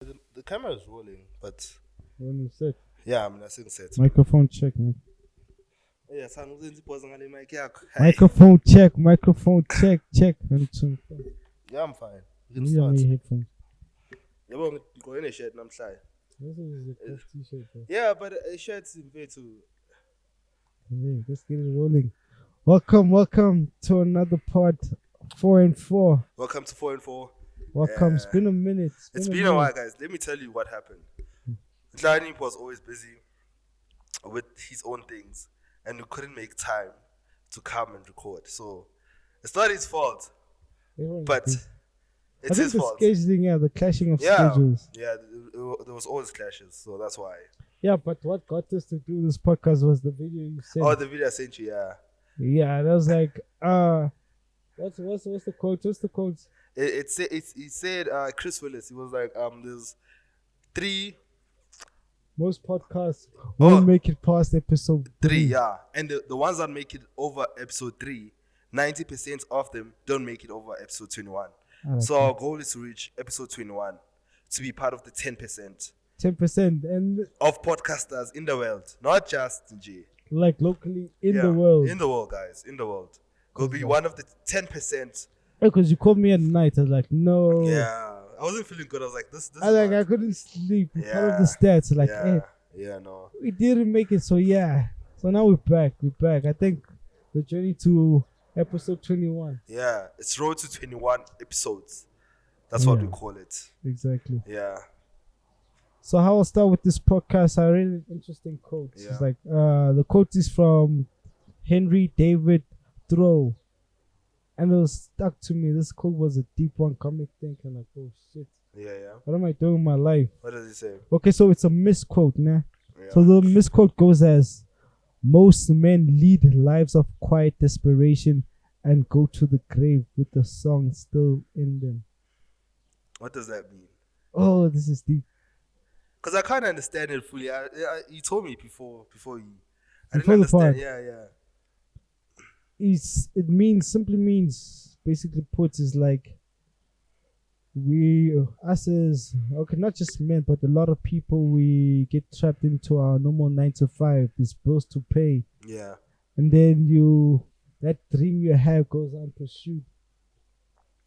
The camera is rolling, but When you said yeah, I'm not saying set. microphone check, man. Yeah, son, uzenza ipause ngale mic yakho. Hey. Microphone check. Yeah, I'm fine. You can These are start. my headphones. Yabo ngigqoke ne-shirt namhlanje. This is a cool t-shirt, bro. Yeah, but a shirt mfethu. Yeah, let's get it rolling. Welcome to another part 4 and 4. Welcome to 4 and 4. Welcome. It's been a minute. It's been a while, guys. Let me tell you what happened. Nhlani was always busy with his own things, and we couldn't make time to come and record. So it's not his fault, but it's his fault. Scheduling, the clashing of schedules. Yeah, there was always clashes, so that's why. Yeah, but what got us to do this podcast was the video you sent. Oh, the video I sent you, yeah. Yeah, that was like, what's the quote? What's the quote? It said Chris Willis. He was like, there's 3. Most podcasts won't make it past episode 3. Yeah, and the ones that make it over episode 3, 90% of them don't make it over episode 21. So our goal is to reach episode 21 to be part of the 10%. 10% and of podcasters in the world, not just G. Like locally in the world. In the world, guys, in the world. We'll be one of the 10%. Because you called me at night, I was like, no. Yeah, I wasn't feeling good. I was like, this. I couldn't sleep. Part of the stats, like, no. We didn't make it, so yeah. So now we're back. I think the journey to episode 21. Yeah, it's road to 21 episodes. That's what we call it. Exactly. Yeah. So how I'll start with this podcast, I read an interesting quote. Yeah. It's like, the quote is from Henry David Thoreau. And it was stuck to me. This quote was a deep one. Got me thinking like, oh shit. Yeah. What am I doing with my life? What does he say? Okay, so it's a misquote, nah? Yeah. So the misquote goes as, most men lead lives of quiet desperation and go to the grave with the song still in them. What does that mean? Oh, this is deep. Because I can't understand it fully. You told me before you. I before didn't understand. Yeah. It simply means, basically put, is like, us as, okay, not just men, but a lot of people, we get trapped into our normal 9 to 5, these bills to pay. Yeah. And then that dream you have goes unpursued.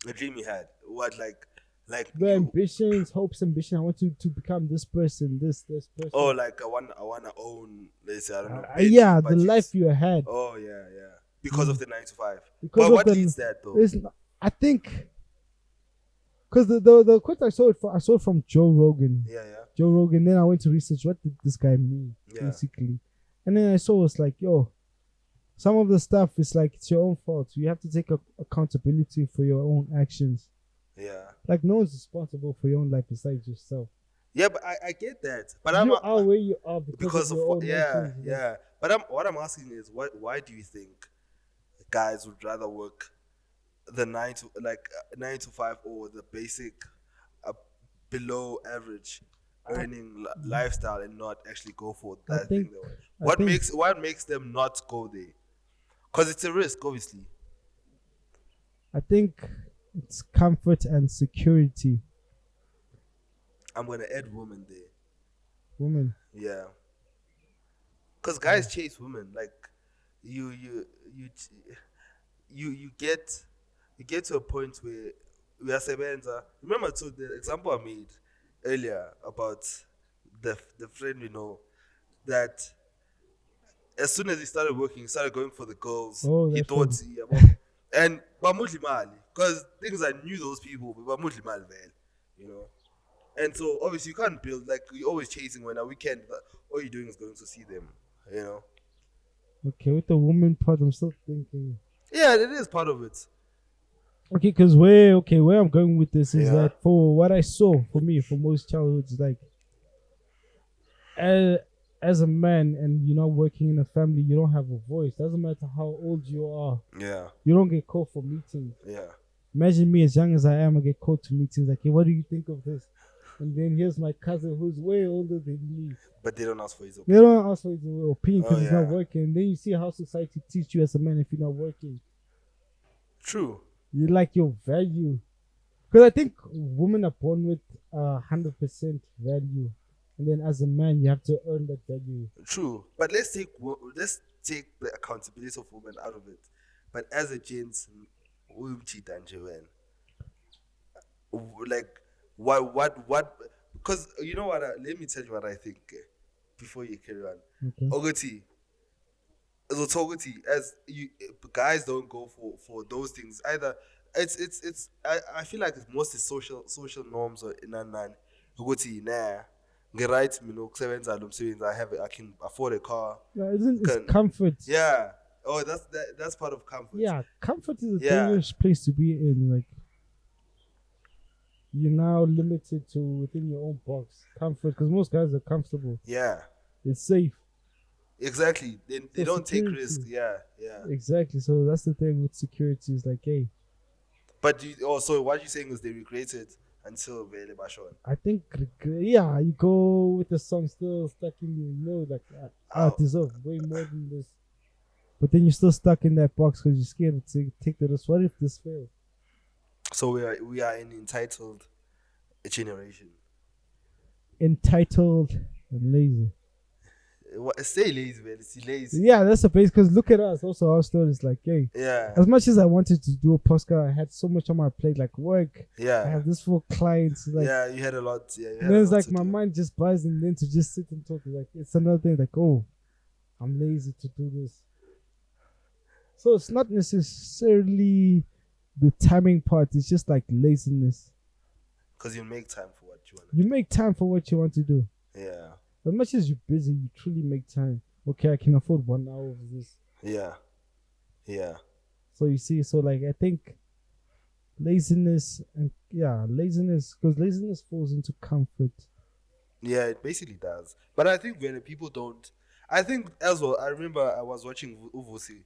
The dream you had? What, like the ambitions, hopes, ambition. I want to become this person, this person. Oh, like I want to own, let's say, I don't know. The life you had. Oh, yeah. Because of the 9 to 5. Because but what leads that though? I think, because the quote I saw it from Joe Rogan. Yeah. Joe Rogan. Then I went to research what did this guy mean, basically. And then I saw it's like, some of the stuff is like, it's your own fault. You have to take accountability for your own actions. Yeah. Like, no one's responsible for your own life besides yourself. Yeah, but I get that. But you are where you are because of your own actions. Yeah. But what I'm asking is, why do you think guys would rather work the 9 to 5 or the basic below average earning lifestyle and not actually go for that thing? What makes them not go there? Because it's a risk, obviously. I think it's comfort and security. I'm gonna add women there. Women. Yeah. Because guys chase women. Like you get to a point where we are sebenza. Remember to the example I made earlier about the friend we know, that as soon as he started working, he started going for the girls. He thought and bamudli mali, because things I knew those people, but bamudli mali, you know. And so obviously you can't build, like, you're always chasing when a weekend, but all you're doing is going to see them, you know. Okay, with the woman part, I'm still thinking. Yeah, it is part of it. Okay, because where I'm going with this is that for what I saw, for most childhoods, like, as a man and you're not working in a family, you don't have a voice. Doesn't matter how old you are. Yeah. You don't get called for meetings. Yeah. Imagine me as young as I am, I get called to meetings like, hey, what do you think of this? And then here's my cousin who's way older than me. But they don't ask for his opinion. They don't ask for his opinion because he's not working. And then you see how society teaches you as a man if you're not working. True. You like your value. Because I think women are born with 100% value, and then as a man, you have to earn that value. True, but let's take the accountability of women out of it. But as a gents, we cheat and like what? Because you know what? Let me tell you what I think before you carry on. Okay. Ogoti, as you guys don't go for those things either. I feel like it's mostly social norms or nan ukuthi nah nge-right mina ukusebenza lo msebenzi I can afford a car. Yeah, it's comfort. Yeah. Oh, that's part of comfort. Yeah, comfort is a dangerous place to be in. Like, you're now limited to within your own box. Comfort, because most guys are comfortable. Yeah. It's safe. Exactly. They don't take risks. Yeah. Exactly. So that's the thing with security. Is like, hey. But also what you're saying is they regret it until Vele Bashon. I think, yeah, you go with the song still stuck in you, like, I deserve way more than this. But then you're still stuck in that box because you're scared to take the risk. What if this fails? So we are an entitled generation. Entitled and lazy. Stay lazy, man. It's lazy. Yeah, that's the base. Because look at us. Also, our story is like, hey. Yeah. As much as I wanted to do a podcast, I had so much on my plate, like work. Yeah. I have this for clients. Like, yeah, you had a lot. Yeah. And then it's like my mind just buzzing. Then to just sit and talk, like it's another thing. Like, oh, I'm lazy to do this. So it's not necessarily the timing part. It's just like laziness. Because you make time for what you want. You make time for what you want to do. Yeah. As much as you're busy, you truly make time. Okay, I can afford 1 hour of this. Yeah. So you see, so like I think laziness, because laziness falls into comfort. Yeah, it basically does. But I think when people don't, I think as well. I remember I was watching Uvusi.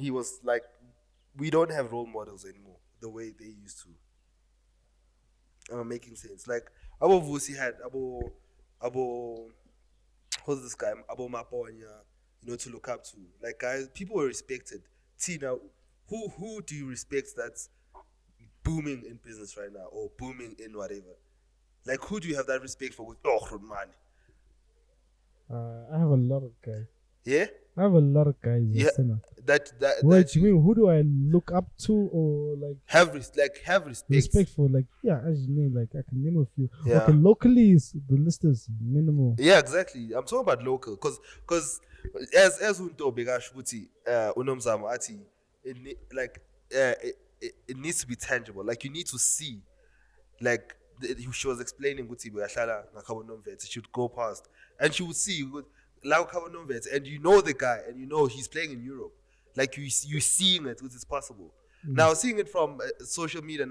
He was like, we don't have role models anymore the way they used to. Making sense. Like Abo Vusi had Abo, who's this guy? Abo Maponya, to look up to. Like guys, people were respected. Tina, who do you respect that's booming in business right now or booming in whatever? Like who do you have that respect for? Man. I have a lot of guys. Yeah? I have a lot of guys. Yeah. What do you mean? Who do I look up to or like have respect? Respect for, like, yeah, as you name, like I can name a few. Yeah. Okay, locally the list is minimal. Yeah, exactly. I'm talking about local, because as unto begash buti unomzamo ati it needs to be tangible. Like you need to see, like she was explaining buti begahlala nakabo nomvet. She would go past and she would see and you know the guy and you know he's playing in Europe. Like you seeing it, because it's possible. Now seeing it from social media,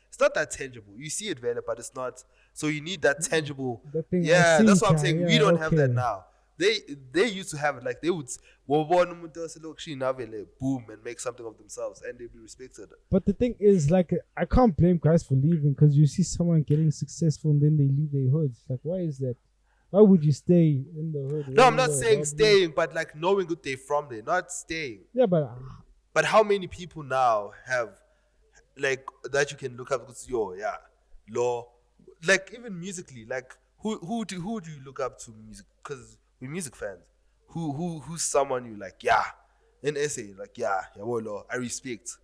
it's not that tangible. You see it, but it's not. So you need that tangible. Yeah, that's what I'm saying. We don't have that now. They used to have it. Like they would boom and make something of themselves, and they'd be respected. But the thing is, like, I can't blame guys for leaving, because you see someone getting successful and then they leave their hoods. Like, why is that? Why would you stay in the hood? No, I'm not saying staying, but like knowing good they're from there, not staying. Yeah, but how many people now have like that you can look up? Because like even musically, like who do you look up to music? Because we're music fans. Who's someone you like? Yeah, in essay, like I respect.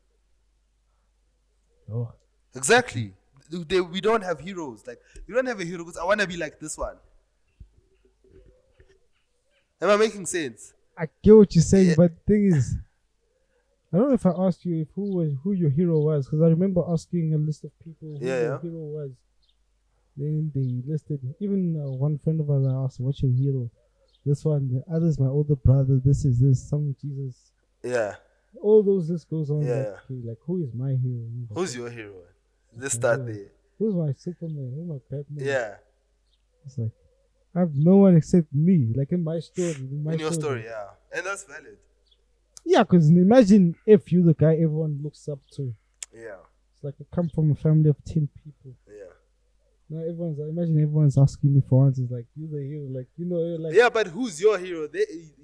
Oh, exactly. We don't have heroes. Like we don't have a hero because I want to be like this one. Am I making sense? I get what you're saying, but the thing is, I don't know if I asked you who your hero was, because I remember asking a list of people who your hero was. Then they listed, even one friend of ours, I asked, what's your hero? This one, the other is my older brother, this is this, some Jesus. Yeah. All those list goes on. Yeah. Like who is my hero? Who's your hero? Let's start there. Who's my Superman? Who's my Batman? Yeah. It's like, I have no one except me, like in my story. In your story, yeah. And that's valid. Yeah, because imagine if you're the guy everyone looks up to. Yeah. It's like I come from a family of 10 people. Yeah. No, imagine everyone's asking me for answers like you're the hero, like like Yeah, but who's your hero?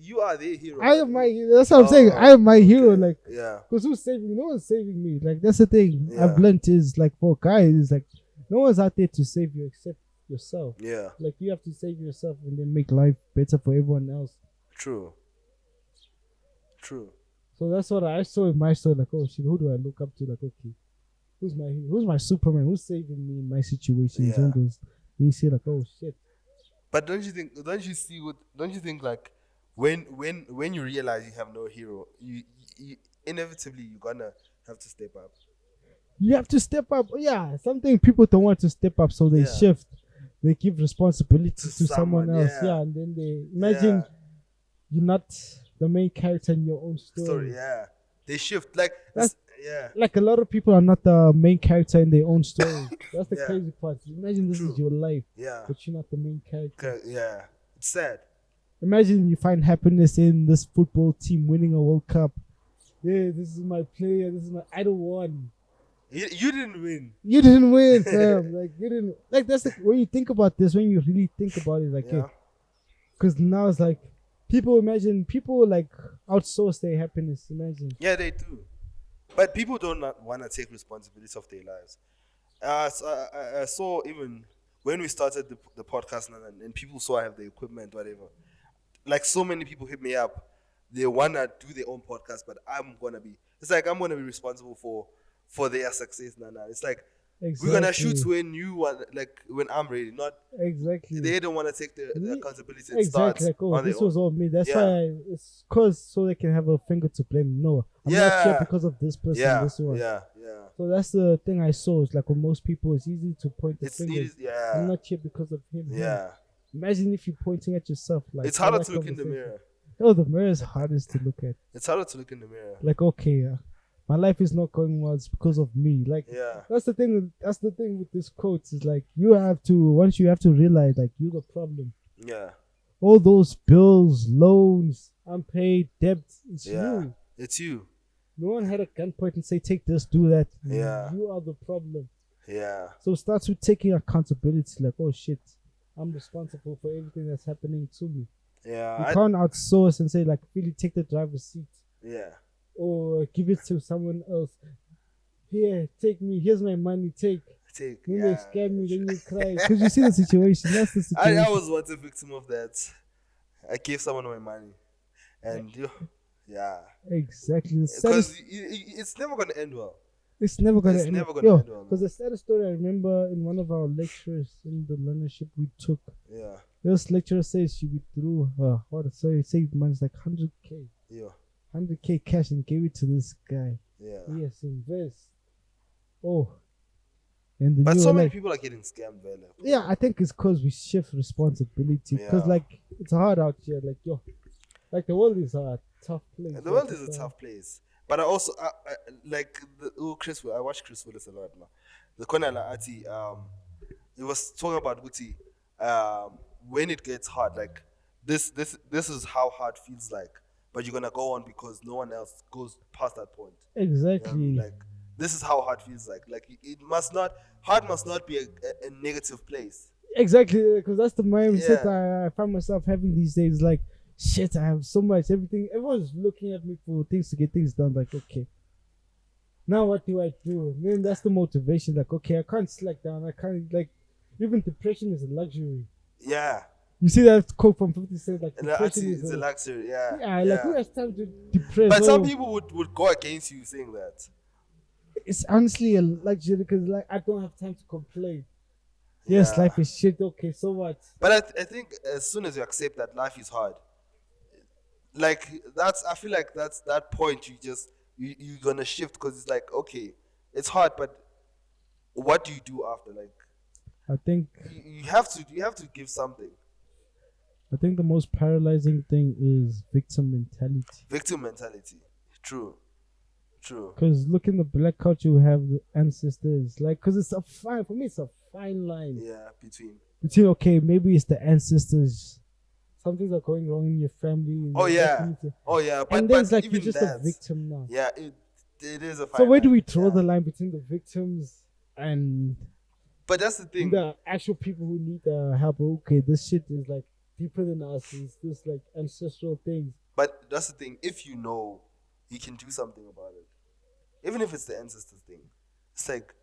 You are their hero. I am my. That's what I'm saying. I am my hero, like yeah, because who's saving me? No one's saving me. Like that's the thing Yeah. I've learned is like for guys, is like no one's out there to save you except yourself. yeah, Like you have to save yourself and then make life better for everyone else. true. So that's what I saw in my story. Like, oh shit, who do I look up to? Like, okay, who's my Superman? Who's saving me in my situations? Yeah. All those. And you see, like, oh shit. But don't you think? Don't you think like when you realize you have no hero, you inevitably you're gonna have to step up. You have to step up. Yeah, something people don't want to step up, so they Yeah. shift. They give responsibility to someone someone, else. yeah. Yeah, and then they imagine you're not the main character in your own story. Yeah, they shift like That's- yeah, Like a lot of people are not the main character in their own story. That's the Yeah. crazy part. Imagine this True. is your life, yeah, but you're not the main character. yeah. It's sad. Imagine you find happiness in this football team winning a World Cup. Yeah, this is my player. This is my idol one. You didn't win. You didn't win, fam. Like you didn't. Like that's the when you think about this. When you really think about it, like Yeah, because now it's like people like outsource their happiness. Imagine. yeah, they do. But people do not want to take responsibility of their lives. So I saw even when we started the podcast and people saw I have the equipment, whatever. Like so many people hit me up. They wanna do their own podcast, but I'm gonna be responsible for their success. It's like Exactly. we're gonna shoot when you want, like when I'm ready. Not Exactly. they don't want to take the Me- accountability and start Exactly. Like, oh, on their this was own. all me. That's Yeah. why it's cause so they can have a finger to blame. No, I'm not here Yeah. because of this person. Yeah, This one. yeah. So that's the thing I saw. It's like with most people, it's easy to point the It's finger. easy, I'm yeah, not here because of him. yeah. Imagine if you're pointing at yourself. Like It's harder that to look in the conversation. mirror. Oh, the mirror is hardest to look at. It's harder to look in the mirror. Like, okay, my life is not going well. It's because of me. Like, Yeah, that's the thing. That's the thing with this quote. Is like you have to realize like you're the problem. yeah, All those bills, loans, unpaid debts. It's yeah. you. It's you. No one had a gunpoint and say, take this, do that. Yeah. You are the problem. Yeah, So it starts with taking accountability. Like, oh shit, I'm responsible for everything that's happening to me. yeah, You can't outsource and say, like, really take the driver's seat yeah, or give it to someone else. Here, take me. Here's my money. Take. take. Then Yeah. they scare me. Then you cry. Because you see the situation. That's the situation. I was once a victim of that. I gave someone my money, and yeah, Exactly. The because saddest, it's never gonna end well. it's never gonna it's end. never gonna end well, Because the saddest story I remember in one of our lectures in the learnership we took. Yeah, This lecturer says she withdrew her saved money like 100k, yeah, 100k cash and gave it to this guy. yeah. Yes, invest. Oh, and the But new so many like, people are getting scammed, Vela. yeah, I think it's because we shift responsibility. Because Yeah. like it's hard out here. Like like the world is a tough place. The world is a tough place. But I also like Chris. I watch Chris Willis a lot now. The Konala Ati, it was talking about Guti. When it gets hard, like this is how hard feels like. But you're gonna go on because no one else goes past that point. Exactly. Like this is how hard feels like. Like hard must not be a negative place. Exactly, because that's the mindset Yeah. I find myself having these days. Like, shit, I have so much, everything. Everyone's looking at me for things to get things done. Like, okay, now what do I do? Then that's the motivation. Like, okay, I can't slack down. I can't, like, even depression is a luxury. Yeah. You see that quote from 50 Cent? Like, And depression it's a luxury. Yeah. yeah, like, who has time to depress? But some Oh, people would go against you saying that. it's honestly a luxury because, like, I don't have time to complain. Yes, Yeah. life is shit. Okay, so what? But I think as soon as you accept that life is hard, like I feel like that's that point you're gonna shift because it's like, okay, it's hard, but what do you do after? Like I think you have to give something. the most paralyzing thing is victim mentality. Victim mentality. True. Because look in the black culture, we have the ancestors. Like, because it's for me, it's a fine line. Yeah, Between, okay, maybe it's the ancestors. Some things are going wrong in your family. In Oh, your yeah. community. Oh yeah, but And then it's like even you're just that, a victim now. yeah, it is a. So where do we draw yeah. the line between the victims and But that's the thing. The actual people who need help. Okay, this shit is like deeper than us. It's this like ancestral things. But that's the thing. If you know, you can do something about it. Even if it's the ancestors thing, it's like,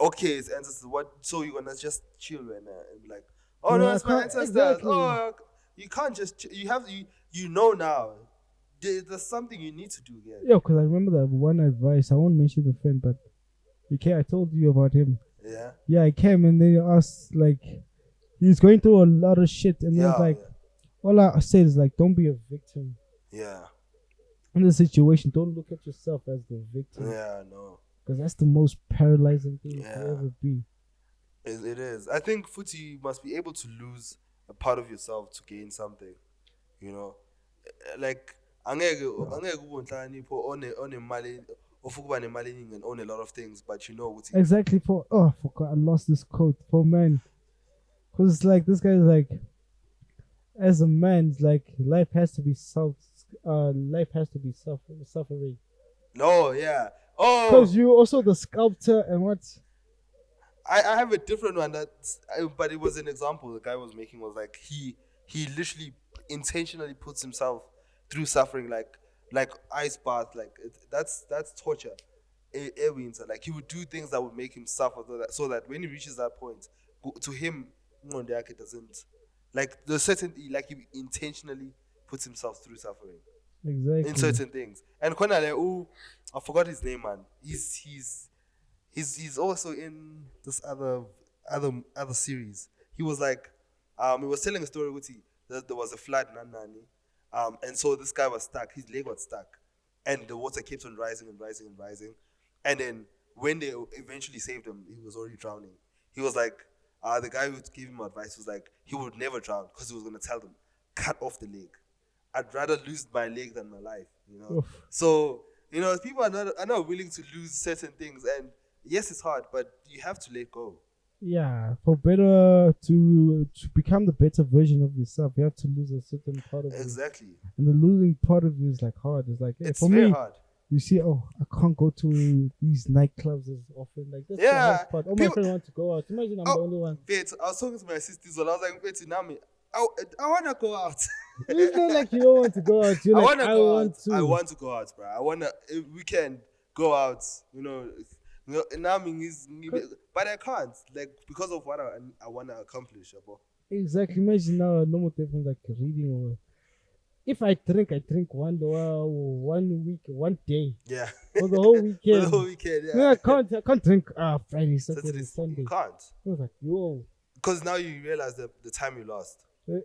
okay, it's ancestors. What? So you're gonna just chill and be like, oh no, it's my ancestors. Exactly. Oh, you can't just. You have you know now. There's something you need to do here. Yeah, because I remember that one advice. I won't mention the friend, but I told you about him. Yeah. Yeah, I came and then he asked like, he's going through a lot of shit, and then like, all I said is like, don't be a victim. Yeah. In the situation, don't look at yourself as the victim. Yeah, no. Because that's the most paralyzing thing you can ever be. It is. I think you must be able to lose a part of yourself to gain something. You know, like angeke ubonhlakaniphile onemali ofukuba nemali eningi and own a lot of things, but you know exactly. I forgot, I lost this quote for man, because it's like this guy is like, as a man, it's like life has to be suffering. No, yeah. Oh, because you also the sculptor and what? I have a different one but it was an example the guy was making was like he literally intentionally puts himself through suffering like ice bath, like that's torture. Like he would do things that would make him suffer so that when he reaches that point, to him, it doesn't like the certainty, like he intentionally puts himself through suffering. Exactly. In certain things. And I forgot his name, man. He's also in this other series. He was like, he was telling a story with that there was a flood in Nani, and so this guy was stuck. His leg was stuck, and the water kept on rising and rising and rising. And then when they eventually saved him, he was already drowning. He was like, the guy who gave him advice was like, he would never drown because he was gonna tell them, cut off the leg. I'd rather lose my leg than my life, you know. Oof. So people are not willing to lose certain things, and yes, it's hard, but you have to let go. Yeah, for better to become the better version of yourself, you have to lose a certain part of you. Exactly. And the losing part of you is like hard. It's like it's for very hard. You see, I can't go to these nightclubs as often. Like that's the hard part. My friend wants to go out. Imagine I'm the only one. Wait, I was talking to my sisters and I was like, wait, Nami, I want to go out. It's not like you don't want to go out. You're like, I want to. I want to go out, bro. I want to. We can go out. But I can't, like, because of what I want to accomplish. Exactly. Imagine now a normal difference like reading or. If I drink one week, one day. Yeah. For the whole weekend. For the whole weekend, yeah. No, I can't drink Friday, Saturday, Sunday. You can't. I was like, yo. Because now you realize the time you lost.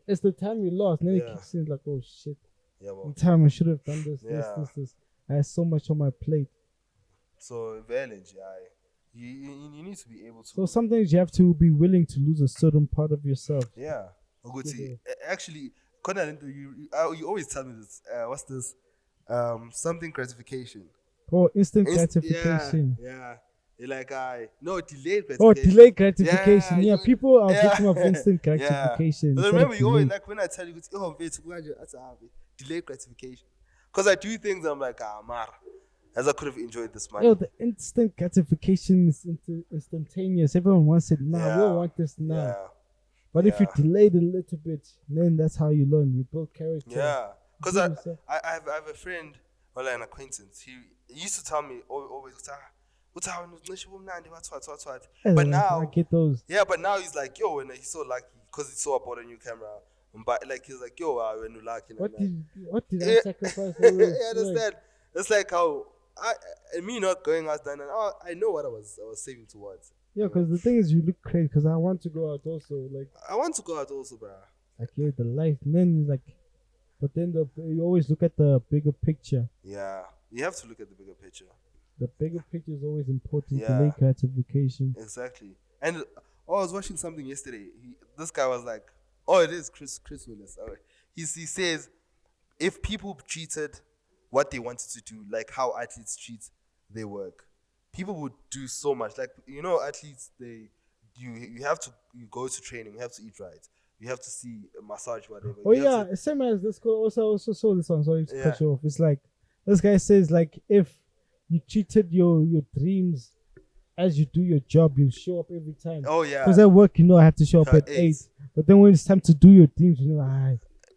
It's the time you lost. Then it kicks in like, oh shit. Yeah, well. The time I should have done this. I had so much on my plate. So, village, you need to be able to. So sometimes you have to be willing to lose a certain part of yourself. Yeah. Actually, you always tell me this. What's this? Something gratification. Oh, instant gratification. Yeah. You're like, delayed gratification. Oh, delayed gratification. Yeah, people are victim of instant gratification. But remember, you always like when I tell you, delayed gratification. Because I do things, I'm like, as I could have enjoyed this money. Yo, the instant gratification is instantaneous. Everyone wants it now. We all want this now. Yeah. But if you delayed a little bit, then that's how you learn. You build character. Yeah. Because I have a friend, or like an acquaintance. He used to tell me always, but now I get those. Yeah, but now he's like, yo, and he's so lucky because he saw I bought a new camera. But like he's like, yo, when you lucky. What did I sacrifice? I understand. It's like how me not going out then, and I know what I was saving towards. Yeah, because the thing is, you look crazy. Because I want to go out also. Like I want to go out also, bro. Like the life, and then like, but then you always look at the bigger picture. Yeah, you have to look at the bigger picture. The bigger picture is always important. Delay gratification. Exactly. And I was watching something yesterday. This guy was like, "Oh, it is Chris Willis." He says, if people treated what they wanted to do like how athletes treat their work, people would do so much. Like, athletes, you have to go to training, you have to eat right, you have to see a massage, whatever. Oh yeah, same as this. Also saw this one. Sorry to cut you off. It's like this guy says, like, if you cheated your dreams as you do your job, you show up every time. Oh yeah. Because at work, I have to show up at 8. But then when it's time to do your things,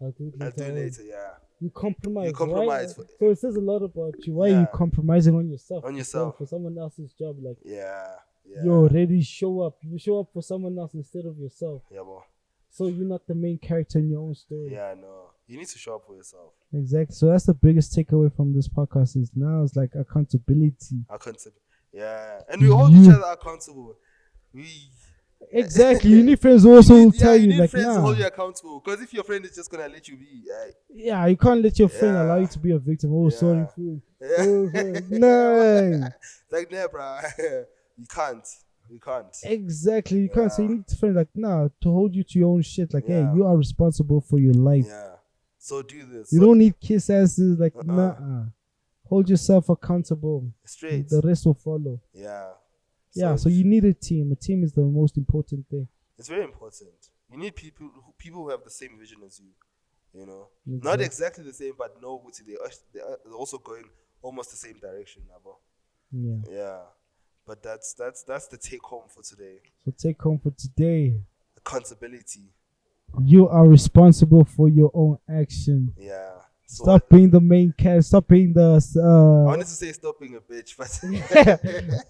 I'll do it later. Yeah. You compromise. Right? So it says a lot about you. Why are you compromising on yourself? On yourself. For someone else's job. Like, yeah. You already show up. You show up for someone else instead of yourself. Yeah, boy. So you're not the main character in your own story. Yeah, no. You need to show up for yourself. Exactly. So that's the biggest takeaway from this podcast is now it's like accountability. Yeah. And we hold each other accountable. Exactly. You need friends who also tell you, like, friends to hold you accountable. Because if your friend is just gonna let you be, yeah, you can't let your friend allow you to be a victim. Oh, sorry, fool. Oh, no. Like, nah, bro. You can't. Exactly. You can't. So you need to friend like, to hold you to your own shit. Like, hey, you are responsible for your life. Yeah. So do this. You don't need kiss asses. Like, hold yourself accountable. Straight. The rest will follow. Yeah. So you need a team. A team is the most important thing. It's very important. You need people who have the same vision as you. Exactly. Not exactly the same, but no, they're also going almost the same direction, bro. Yeah. But that's the take home for today. So take home for today. Accountability. You are responsible for your own action. Yeah. So stop being the main character. Stop being the. I wanted to say stop being a bitch, but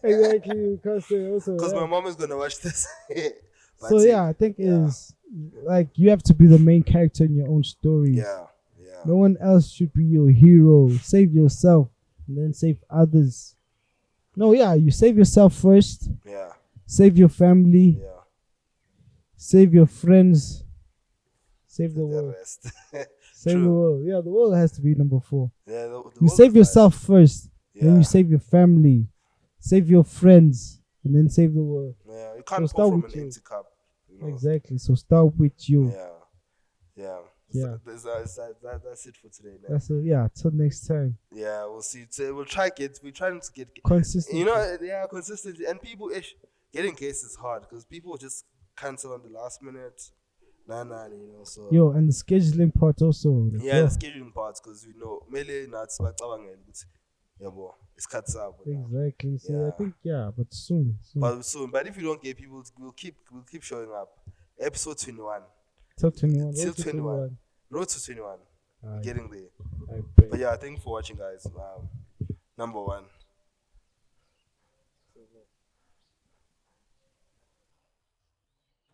exactly. Because my mom is gonna watch this. So I think is like you have to be the main character in your own story. Yeah. No one else should be your hero. Save yourself and then save others. No, you save yourself first. Yeah. Save your family. Yeah. Save your friends. Save the world. Rest. Save the world. Yeah, the world has to be number 4. Yeah, you save yourself first. Then you save your family. Save your friends. And then save the world. Yeah, you can't pour from an empty cup. Exactly. So start with you. Yeah. That's it for today. Man. That's it. Till next time. Yeah, we'll see. So we're trying to get consistency. Consistency. And people, getting guests is hard because people just cancel on the last minute. So. And the scheduling part also. The scheduling part because we know exactly. So I think but soon. But if you don't get people, we'll keep showing up. Episode 21. Till 21. Till 21. Road to 21. Getting there. But thank you for watching, guys. Number 1.